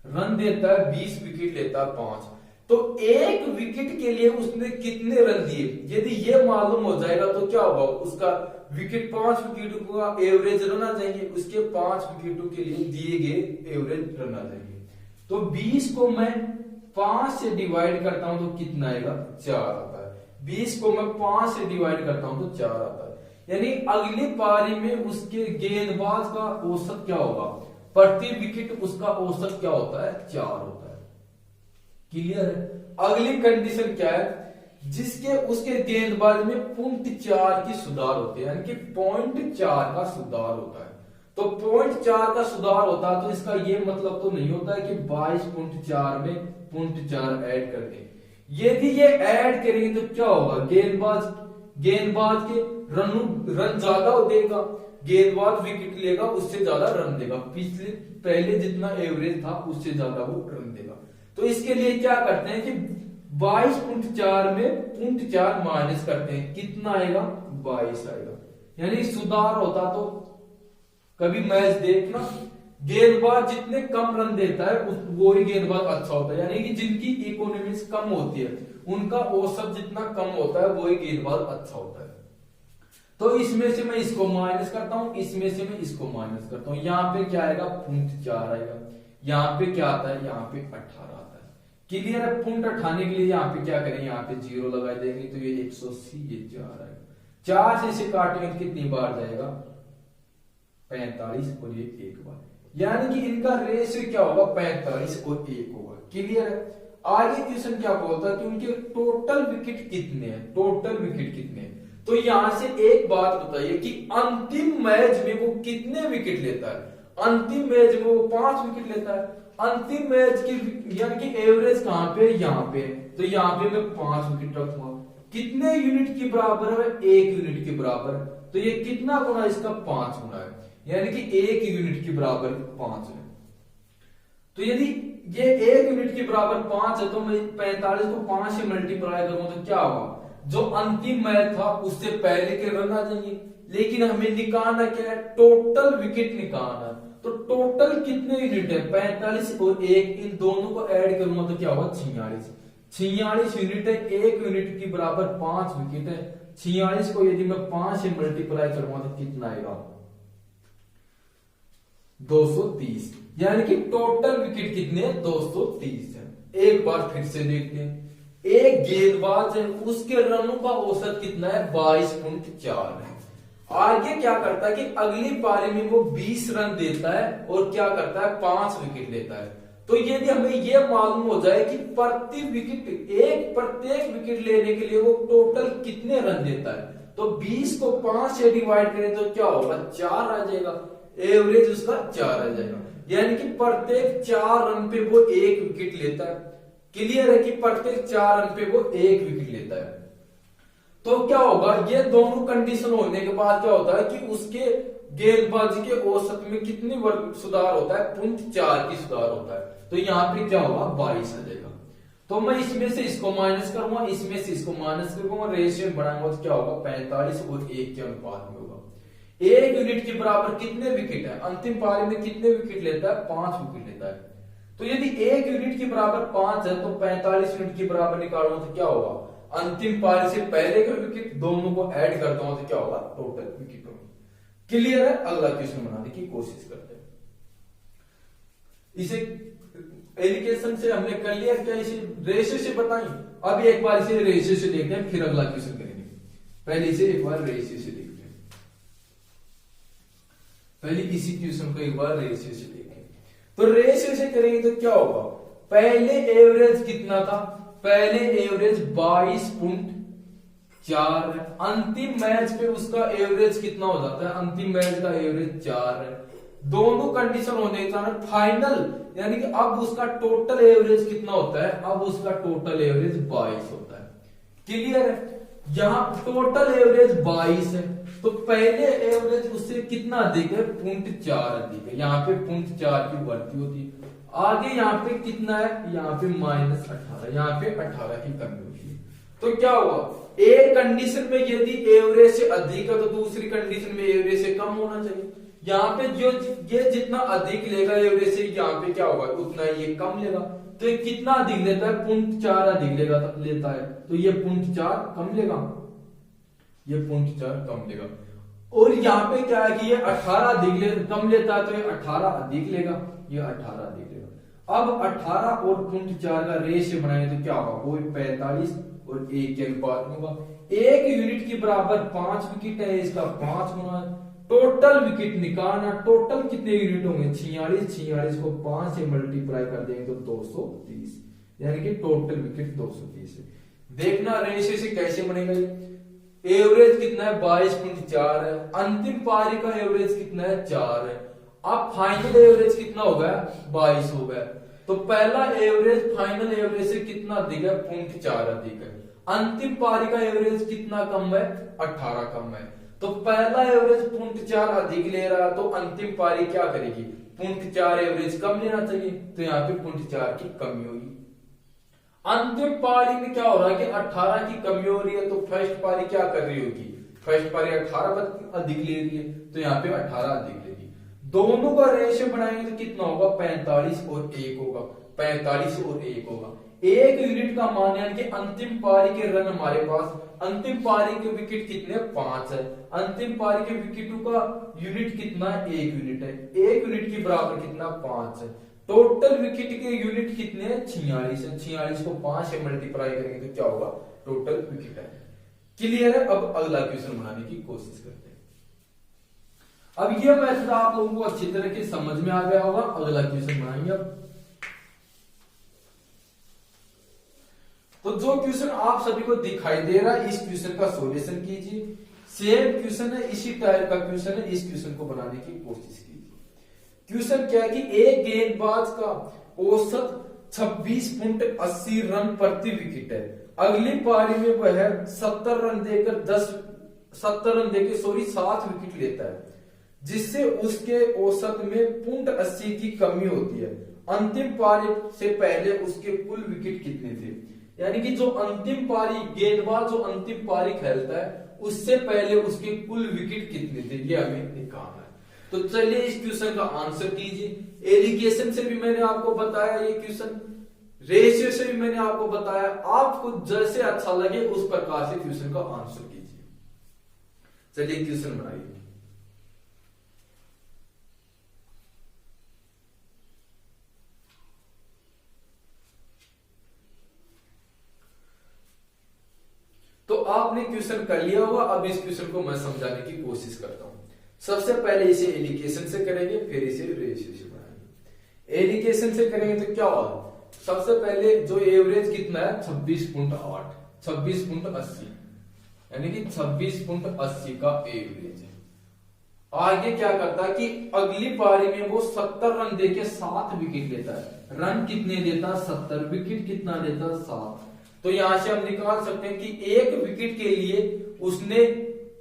रन देता है 20, विकेट लेता है 5। तो एक विकेट के लिए उसने कितने रन दिए? यदि ये मालूम हो जाएगा तो क्या होगा? उसका विकेट 5 विकेटों का एवरेज रन आ जाएंगे। उसके 5 विकेटों के लिए दिए गए एवरेज रन आ जाएंगे। तो 20 को मैं 5 से डिवाइड करता हूं तो कितना आएगा? 4 आता है। 20 को मैं 5 से डिवाइड करता हूं तो 4 आता है। यानी अगली पारी में उसके गेंदबाज का औसत क्या होगा? प्रति विकेट उसका औसत क्या होता है? 4 होता है। क्लियर है? अगली कंडीशन क्या है? जिसके उसके गेंदबाजी में 0.4 की सुधार होती है, यानी कि 0.4 का सुधार होता है। तो 0.4 का सुधार होता है तो इसका ये मतलब तो नहीं होता है कि 22.4 में 0.4 ऐड कर दें। यदि ये ऐड करेंगे तो क्या होगा? गेंदबाज के रन ज्यादा देगा। गेंदबाज विकेट लेगा उससे ज्यादा रन देगा, पिछले पहले जितना एवरेज था उससे ज्यादा वो रन देगा। तो इसके लिए क्या करते हैं कि 22.4 में 0.4 माइनस करते हैं, कितना आएगा 22 आएगा। यानी सुधार होता तो कभी मैच देखना, गेंदबाज जितने कम रन देता है वो ही गेंदबाज अच्छा होता है, यानी कि जिनकी इकोनॉमिक्स कम होती है उनका औसत जितना कम होता है वो ही गेंदबाज अच्छा होता है। तो इसमें से मैं इसको माइनस करता हूं, इसमें से मैं इसको माइनस करता हूं, यहां पे क्या आएगा 0.4 आएगा, यहां पे क्या आता है, यहां पे 18 आता है। क्लियर है? पॉइंट उठाने के लिए यहाँ पे क्या करें, यहाँ पे 0 लगा देंगे तो ये 180, ये 4 आएगा, 4 से इसे काटेंगे तो कितनी बार जाएगा 45 और ये 1 बार, यानी कि इनका रेशियो क्या होगा 45 और 1 होगा। क्लियर है? आगे क्वेश्चन क्या बोलता है कि उनके टोटल विकेट कितने हैं, टोटल विकेट कितने हैं। तो यहां से एक बात बताइए कि अंतिम मैच में वो कितने विकेट लेता है, अंतिम मैच में वो 5 विकेट लेता है, अंतिम मैच की यानी कि एवरेज कहां पे, यहां पे, तो यहां पे मैं 5 विकेट रखूंगा, कितने यूनिट के बराबर है 1 यूनिट के बराबर, तो ये कितना गुना इसका 5 गुना है, यानी कि 1 यूनिट के बराबर 5 है। तो यदि ये 1 यूनिट के बराबर 5 है तो मैं 45 को 5 से मल्टीप्लाई करूंगा तो क्या होगा, जो अंतिम मैच था उससे पहले के रन आ जाएंगे, लेकिन हमें निकालना क्या है, टोटल विकेट निकालना। तो टोटल कितने यूनिट है 45 और 1, इन दोनों को ऐड करूंगा तो क्या होगा 46 यूनिट है, 1 यूनिट के बराबर 5 विकेट है, 46 को यदि मैं 5 से मल्टीप्लाई करूंगा तो कितना आएगा 230, यानी कि टोटल विकेट कितने हैं 230 है। एक बार फिर से देखते हैं, एक गेंदबाज है उसके रनों का औसत कितना है 22.4 है। आगे क्या करता है कि अगली पारी में वो 20 रन देता है और क्या करता है 5 विकेट लेता है। तो यदि हमें यह मालूम हो जाए कि प्रत्येक विकेट लेने के लिए वो टोटल कितने रन देता है, तो 20 को 5 से डिवाइड करें तो क्या होगा 4 आ जाएगा, एवरेज उसका 4 आ जाएगा, यानी कि प्रत्येक 4 रन पे वो 1 विकेट लेता है। क्लियर है कि प्रत्येक 4 रन पे वो 1 विकेट लेता है। तो क्या होगा, ये दोनों कंडीशन होने के बाद क्या होता है कि उसके गेंदबाजी के औसत में कितनी सुधार होता है 0.4 की सुधार होता है। तो यहाँ पे क्या होगा 22 आ जाएगा। तो मैं इसमें से इसको माइनस करूंगा, इसमें से इसको माइनस करूंगा, रेशियो बढ़ाऊंगा तो क्या होगा 45 और 1 के अनुपात में होगा। 1 यूनिट के बराबर कितने विकेट है, अंतिम पारी में कितने विकेट लेता है 5 विकेट लेता है। तो यदि 1 यूनिट के बराबर 5 है तो 45 यूनिट के बराबर निकालूंगा तो क्या होगा, अंतिम पारी से पहले के विकेट दोनों को ऐड करता हूं तो क्या होगा टोटल विकेट होगा। क्लियर है? अगला क्वेश्चन बनाने की कोशिश करते हैं। इसे एलिगेशन से हमने कर लिया, क्या इसे रेशियो से बताएं। अब एक बार इसे रेशियो से देखते हैं फिर अगला क्वेश्चन करेंगे। पहले इसे एक बार रेशियो से देखते हैं, पहले इसी क्वेश्चन को एक बार रेशियो से देखें। तो रेशियो से करेंगे तो क्या होगा, पहले एवरेज कितना था, पहले एवरेज 22.4 है, अंतिम मैच पे उसका एवरेज कितना हो जाता है, अंतिम मैच का एवरेज 4 है। दोनों कंडीशन होने के कारण फाइनल यानी कि अब उसका टोटल एवरेज कितना होता है, अब उसका टोटल एवरेज 22 होता है। क्लियर है? यहां टोटल एवरेज 22 है तो पहले एवरेज उससे कितना अधिक है 0.4 अधिक है, यहाँ पे 0.4 की बढ़ती होती है। आगे यहाँ पे कितना है, यहाँ पे -18, यहाँ पे 18 की कमी होती है। तो क्या हुआ, एक कंडीशन में यदि एवरेज से अधिक है तो दूसरी कंडीशन में एवरेज से कम होना चाहिए। यहाँ पे जो ये जितना अधिक लेगा एवरेज से, यहाँ पे क्या होगा उतना ये कम लेगा। तो ये कितना अधिक लेता है 0.4 अधिक लेता है, तो ये 0.4 कम लेगा, ये 0.4 कम लेगा। और यहाँ पे क्या है कि ये 18 कम लेता है तो ये 18 अधिक लेगा, ये 18 अधिक लेगा। अब 18 और 0.4 का रेशियो बनाएंगे तो क्या होगा, कोई 45 और 1 के अनुपात में होगा। 1 यूनिट के बराबर 5 विकेट है, इसका 5 गुना है। टोटल विकेट निकालना, टोटल कितने यूनिट होंगे 46 को 5 से मल्टीप्लाई कर देंगे तो 230, यानी कि टोटल विकेट 230 है। देखना रेशियो से कैसे बनेगा। एवरेज कितना है 22.4 है, अंतिम पारी का एवरेज कितना है 4 है, अब फाइनल एवरेज कितना हो गया 22 हो गया। तो पहला एवरेज फाइनल एवरेज से कितना अधिक है 0.4 अधिक है, अंतिम पारी का एवरेज कितना कम है 18 कम है। तो पहला एवरेज 0.4 अधिक ले रहा, तो अंतिम पारी क्या करेगी, 0.4 एवरेज कम लेना चाहिए, तो यहाँ पे 0.4 की कमी होगी। अंतिम पारी में क्या हो रहा है कि 18 की कमी हो रही है, तो फर्स्ट पारी क्या कर रही होगी, फर्स्ट पारी 18 अधिक ले रही है, तो यहाँ पे 18 अधिक लेगी। दोनों का रेशियो बनाएंगे तो कितना होगा, 45 और 1 होगा, 45 और 1 होगा। एक यूनिट का मान यानी कि अंतिम पारी के रन हमारे पास, अंतिम पारी के विकेट कितने, 5 है, अंतिम पारी के विकेटों का यूनिट कितना है, 1 यूनिट है, 1 यूनिट के बराबर कितना, 5 है। टोटल विकेट के यूनिट कितने हैं, 46 है, 46 को 5 से मल्टीप्लाई करेंगे तो क्या होगा, टोटल विकेट है। क्लियर है। अब अगला क्वेश्चन बनाने की कोशिश करते हैं। अब ये मेथड आप लोगों को अच्छी तरह से समझ में आ गया होगा। अगला क्वेश्चन बनाएंगे अब। तो जो क्वेश्चन आप सभी को दिखाई दे रहा है, इस क्वेश्चन का सॉल्यूशन कीजिए। सेम क्वेश्चन है, इसी टाइप का क्वेश्चन है, इस क्वेश्चन को बनाने की कोशिश कीजिए। क्वेश्चन क्या है कि एक गेंदबाज का औसत 26.80 रन प्रति विकेट है। अगली पारी में वह 70 रन देकर 7 विकेट लेता है, जिससे उसके औसत में 0.80 की कमी होती है। अंतिम पारी से पहले उसके कुल विकेट कितने थे, यानी कि जो अंतिम पारी गेंदबाज जो अंतिम पारी खेलता है उससे पहले उसके कुल विकेट कितने थे, ये हमें निकालना है। तो चलिए इस क्वेश्चन का आंसर कीजिए। एलिगेशन से भी मैंने आपको बताया ये क्वेश्चन, रेशियो से भी मैंने आपको बताया, आपको जैसे अच्छा लगे उस प्रकार से क्वेश्चन का आंसर कीजिए। चलिए क्वेश्चन बनाइए। तो आपने क्वेश्चन कर लिया होगा। अब इस क्वेश्चन को मैं समझाने की कोशिश करता हूं। सबसे पहले इसे एलिगेशन से करेंगे, फिर इसे रेशियो से बनाएंगे। एलिगेशन से करेंगे तो क्या होगा, सबसे पहले जो एवरेज कितना है 26.8, 26.80, यानी कि 26.80 का एवरेज है। आगे क्या करता है कि अगली पारी में वो 70 रन देके 7 विकेट लेता है। रन कितने देता, 70, विकेट कितना लेता, 7। तो यहां से हम निकाल सकते हैं कि एक विकेट के लिए उसने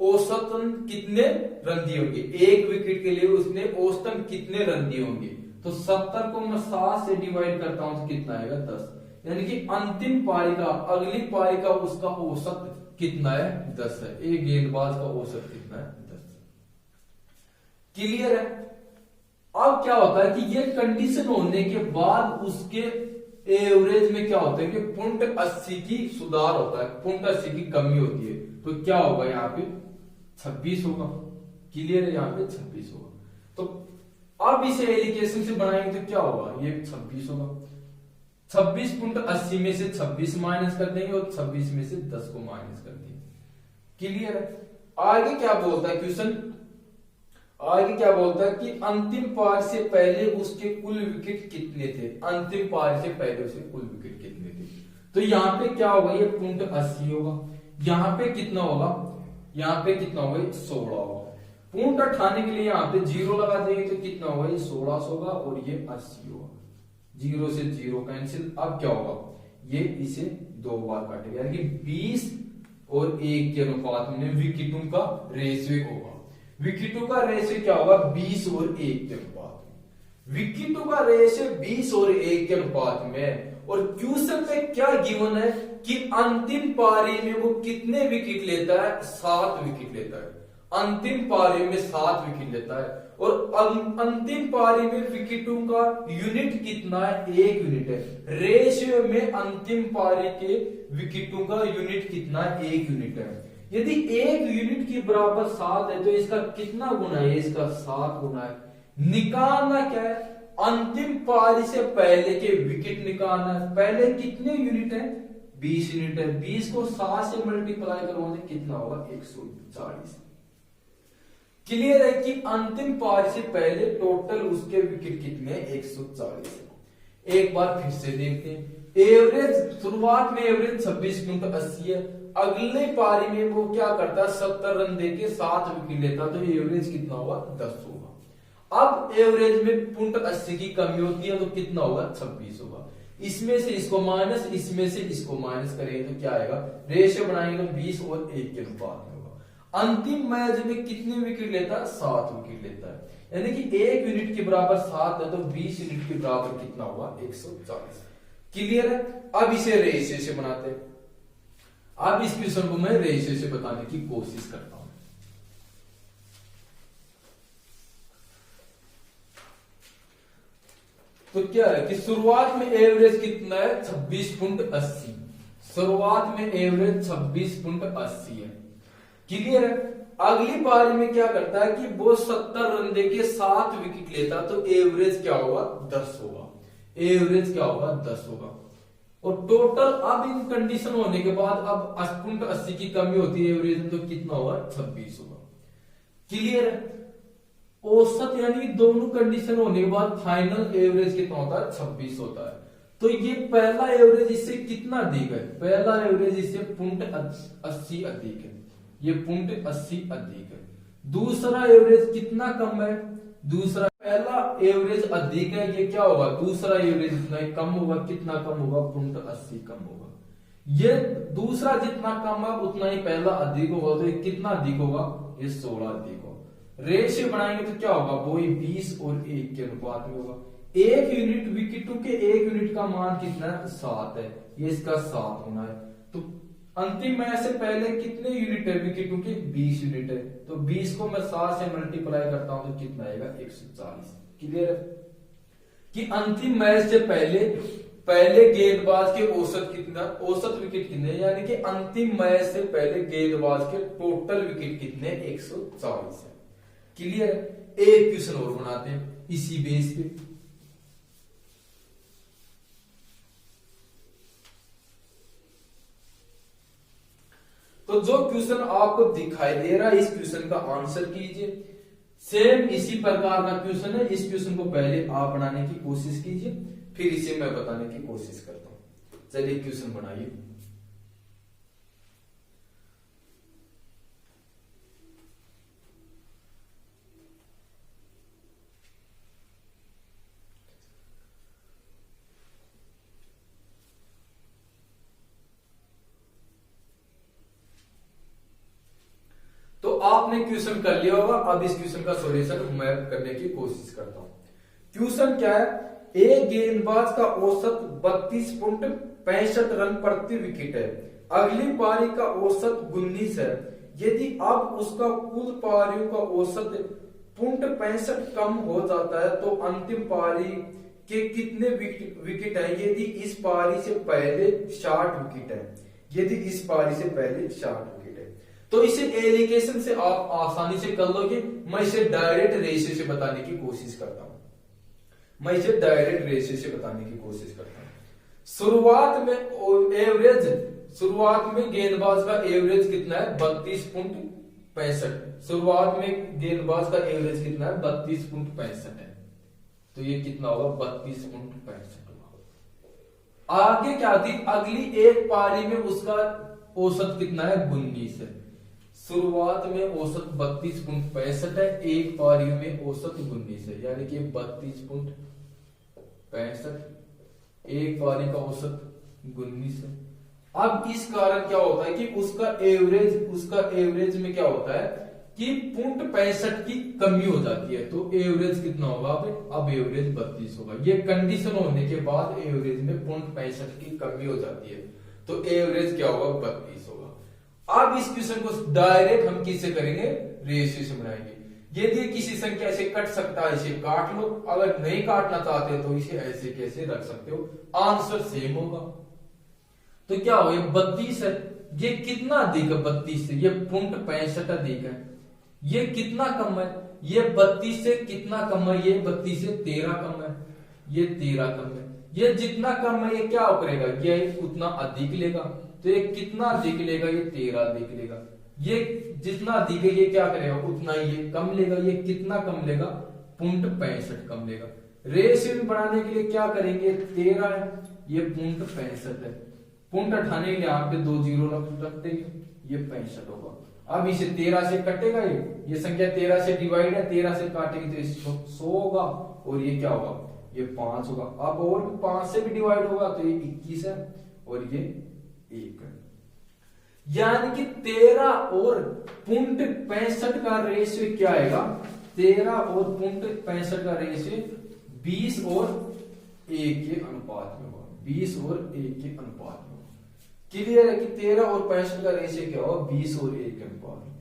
औसतन कितने रन दिए होंगे, एक विकेट के लिए उसने औसतन कितने रन दिए होंगे। तो 70 को मैं 7 से डिवाइड करता हूं तो कितना आएगा, 10। यानी कि अंतिम पारी का, अगली पारी का उसका औसत कितना है, 10 है। एक गेंदबाज का औसत कितना है, 10। क्लियर है। अब क्या होता है कि ये कंडीशन होने के बाद उसके एवरेज में क्या होता है कि 0.80 की सुधार होता है, 0.80 की कमी होती है। तो क्या होगा, यहाँ पे 26 होगा। क्लियर है, यहाँ पे 26 होगा। तो अब इसे एलिगेशन से बनाएंगे तो क्या होगा, ये 26 होगा। 26.80 में से 26 माइनस कर देंगे और 26 में से 10 को माइनस कर देंगे। क्लियर है। आगे क्या बोलता है क्वेश्चन, आगे क्या बोलता है कि अंतिम पारी से पहले उसके कुल विकेट कितने थे, अंतिम पारी से पहले उसके कुल विकेट कितने थे। तो यहाँ पे क्या होगा, ये 0.80 होगा। यहाँ पे कितना होगा, यहाँ पे कितना होगा, 16 होगा। पॉइंट उठाने के लिए यहाँ पे 0 लगा देंगे तो कितना होगा, ये 16 होगा और ये 80 होगा। 0 से 0 कैंसिल। अब क्या होगा, ये इसे 2 बार काटेगा, यानी कि 20 और 1 के अनुपात में विकेटों का रेशियो होगा। विकेटों का रेशियो क्या होगा, 20 और 1 के अनुपात में। विकेटों का रेशियो 20 और 1 के अनुपात में। और क्वेश्चन में क्या गिवन है कि अंतिम पारी में वो कितने विकेट लेता है, 7 विकेट लेता है। अंतिम पारी में 7 विकेट लेता है। और अंतिम पारी में विकेटों का यूनिट कितना है, 1 यूनिट है। रेशियो में अंतिम पारी के विकेटों का यूनिट कितना है, 1 यूनिट है। यदि 1 यूनिट की बराबर 7 है तो इसका कितना गुना है, इसका 7 गुना है। निकालना क्या है, अंतिम पारी से पहले के विकेट निकालना है। पहले कितने यूनिट है, 20 यूनिट है। 20 को 7 से मल्टीप्लाई करोगे कितना होगा, 140। क्लियर है कि अंतिम पारी से पहले टोटल उसके विकेट कितने, 140। एक बार फिर से देखते हैं। एवरेज शुरुआत में एवरेज 26.80 है। अगले पारी में वो क्या करता है, 70 रन देके 7 विकेट लेता, तो एवरेज कितना होगा, 10 होगा। अब एवरेज में 0.80 की कमी होती है तो कितना होगा, 26 होगा। इसमें से इसको माइनस, इसमें से इसको माइनस करेंगे तो क्या आएगा, रेशियो बनाएंगे 20 और 1 के अनुपात में होगा। अंतिम मैच में कितने विकेट लेता है? 7 विकेट लेता है। यानी कि 1 यूनिट के बराबर 7 है तो 20 यूनिट के बराबर कितना हुआ? 140। क्लियर है? अब इसे रेशियो से बनाते हैं। अब इस क्वेश्चन को मैं रेशियो से बताने की कोशिश करता हूं। तो क्या है कि शुरुआत में एवरेज कितना है? 26.80। शुरुआत में एवरेज 26.80 है। क्लियर है? अगली पारी में क्या करता है कि वो 70 रन देके 7 विकेट लेता तो एवरेज क्या होगा? 10 होगा। एवरेज क्या होगा? 10 होगा। और टोटल अब इन कंडीशन होने के बाद अब 8.80 की कमी होती है एवरेज में, तो कितना होगा? 26 होगा। क्लियर है? औसत यानी दोनों कंडीशन होने के बाद फाइनल एवरेज कितना होता है? 26 होता है। तो ये पहला एवरेज इससे कितना अधिक है? पहला एवरेज इससे 0.80 अधिक है। ये 0.80 अधिक है। दूसरा एवरेज कितना कम है? दूसरा पहला एवरेज अधिक है, ये क्या होगा? दूसरा एवरेज इतना कम होगा। कितना कम होगा? 0.80 कम होगा। ये दूसरा जितना कम है उतना ही पहला अधिक होगा। तो ये कितना अधिक होगा? ये 16 अधिक होगा। रेशियो बनाएंगे तो क्या होगा? वो 20 और 1 के अनुपात में होगा। 1 यूनिट विकेटों के 1 यूनिट का मान कितना है? 7 है। ये इसका 7 होना है। तो अंतिम मैच से पहले कितने यूनिट है विकेटों के? 20 यूनिट है। तो 20 को मैं 7 से मल्टीप्लाई करता हूं तो कितना आएगा? 140। क्लियर है? कि अंतिम मैच से पहले गेंदबाज के औसत कितना? औसत विकेट कितने? यानी कि अंतिम मैच से पहले गेंदबाज के टोटल विकेट कितने? 140 है। क्लियर है? एक क्वेश्चन और बनाते हैं इसी बेस पे। तो जो क्वेश्चन आपको दिखाई दे रहा है इस क्वेश्चन का आंसर कीजिए। सेम इसी प्रकार का क्वेश्चन है। इस क्वेश्चन को पहले आप बनाने की कोशिश कीजिए, फिर इसे मैं बताने की कोशिश करता हूं। चलिए क्वेश्चन बनाइए। तो आपने क्वेश्चन कर लिया होगा। अब इस क्वेश्चन का सॉल्यूशन मैं करने की कोशिश करता हूं। क्वेश्चन क्या है? एक गेंदबाज का औसत 32.65 रन प्रति विकेट है। अगली पारी का औसत 19 है। यदि अब उसका कुल पारियों का औसत 0.65 कम हो जाता है तो अंतिम पारी के कितने विकेट है? यदि इस पारी से पहले 60 विकेट है। यदि इस पारी से पहले 60 विकेट है तो इसे एलिगेशन से आप आसानी से कर लोगे। मैं इसे डायरेक्ट रेशियो से बताने की कोशिश करता हूं। शुरुआत में गेंदबाज का एवरेज कितना है? 32.65। शुरुआत में गेंदबाज का एवरेज कितना है? 32.65 है। तो ये कितना होगा? 32.65 होगा। आगे क्या थी? अगली एक पारी में उसका औसत कितना है? 19 है। शुरुआत में औसत 32.65 है। एक पारी में औसत 19 है। यानी कि 32.65 एक पारी का औसत 19 है। अब इस कारण क्या होता है कि उसका एवरेज में क्या होता है कि 0.65 की कमी हो जाती है। तो एवरेज कितना होगा? अब एवरेज 32 होगा। ये कंडीशन होने के बाद एवरेज में 0.65 की कमी हो जाती है। तो एवरेज क्या होगा? 32 होगा। अब इस क्वेश्चन को डायरेक्ट हम किससे करेंगे? रेशियो से बनाएंगे। यदि किसी संख्या से कट सकता है इसे काट लो, अगर नहीं काटना चाहते तो इसे ऐसे कैसे रख सकते हो, आंसर सेम होगा। तो क्या हो? ये 32 है। ये कितना अधिक है? 32 से ये 0.65 अधिक है। ये कितना कम है? ये 32 से कितना कम है? ये 32 से 13 कम है। ये 13 कम है। ये जितना कम है ये क्या करेगा? ये उतना अधिक लेगा। तो ये कितना अधिक लेगा? ये 13 अधिक लेगा। ये जितना अधिक है ये क्या करेगा? उतना ही ये कम लेगा। ये कितना कम लेगा? 0.65 कम लेगा। रेशियो बनाने के लिए क्या करेंगे? 13 है, ये 0.65 है। पुंट हटाने के लिए यहाँ पे 2 जीरो रख देंगे, ये 65 होगा। अब इसे 13 से कटेगा, ये संख्या 13 से डिवाइड है, 13 से काटेंगे तो 100 होगा, और ये क्या होगा? ये 5 होगा। अब और 5 से भी डिवाइड होगा तो ये 21 है, और ये 1 है। यानी कि 13 और 0.65 का रेशियो क्या आएगा, 13 और 0.65 का रेशियो 20 और 1 के अनुपात में होगा, 20 और 1 के अनुपात में होगा। क्लियर है कि 13 और 65 का रेशियो क्या होगा, 20 और 1 के अनुपात में।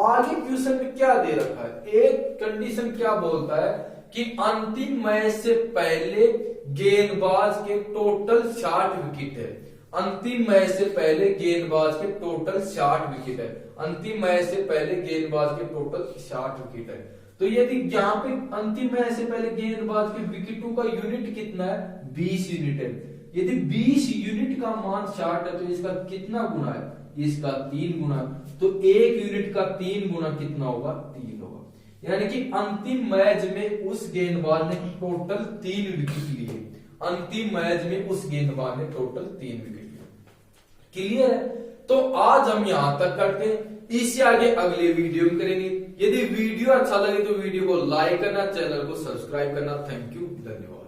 आगे क्वेश्चन में क्या दे रखा है, एक कंडीशन क्या बोलता है कि अंतिम मैच से पहले गेंदबाज के टोटल 60 विकेट है। अंतिम मैच से पहले गेंदबाज के टोटल 60 विकेट है। अंतिम मैच से पहले गेंदबाज के टोटल 60 विकेट है। तो यदि यहाँ पे अंतिम मैच से पहले गेंदबाज के विकेटों का यूनिट कितना है, 20 यूनिट है। यदि 20 यूनिट का मान 60 है तो इसका कितना गुना है, इसका 3 गुना। तो 1 यूनिट का 3 गुना कितना होगा, 3 होगा। यानी कि अंतिम मैच में उस गेंदबाज ने टोटल 3 विकेट लिए। अंतिम मैच में उस गेंदबाज ने टोटल 3 विकेट लिए। क्लियर है? तो आज हम यहां तक करते हैं, इससे आगे अगले वीडियो में करेंगे। यदि वीडियो अच्छा लगे तो वीडियो को लाइक करना, चैनल को सब्सक्राइब करना। थैंक यू, धन्यवाद।